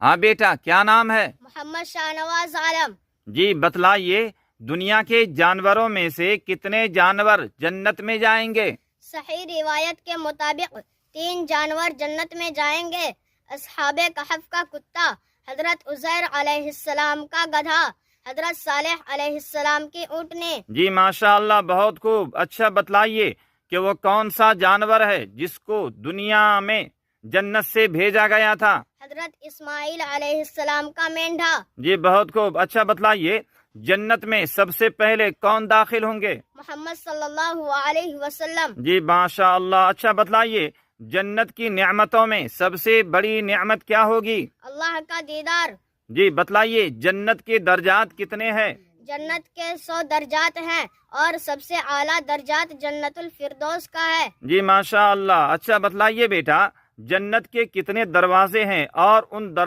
ہاں بیٹا، کیا نام ہے؟ محمد شاہنواز عالم۔ جی بتلائیے، دنیا کے جانوروں میں سے کتنے جانور جنت میں جائیں گے؟ صحیح روایت کے مطابق 3 جانور جنت میں جائیں گے۔ اصحاب کہف کا کتا، حضرت عزیر علیہ السلام کا گدھا، حضرت صالح علیہ السلام کی اونٹنی۔ جی ماشاء اللہ، بہت خوب۔ اچھا بتلائیے کہ وہ کون سا جانور ہے جس کو دنیا میں جنت سے بھیجا گیا تھا؟ حضرت اسماعیل علیہ السلام کا مینڈھا۔ جی بہت خوب۔ اچھا بتلائیے، جنت میں سب سے پہلے کون داخل ہوں گے؟ محمد صلی اللہ علیہ وسلم۔ جی ماشاء اللہ۔ اچھا بتلائیے، جنت کی نعمتوں میں سب سے بڑی نعمت کیا ہوگی؟ اللہ کا دیدار۔ جی بتلائیے، جنت کے درجات کتنے ہیں؟ جنت کے 100 درجات ہیں اور سب سے اعلیٰ درجات جنت الفردوس کا ہے۔ جی ماشاء اللہ۔ اچھا بتلائیے بیٹا، جنت کے کتنے دروازے ہیں اور ان دروازے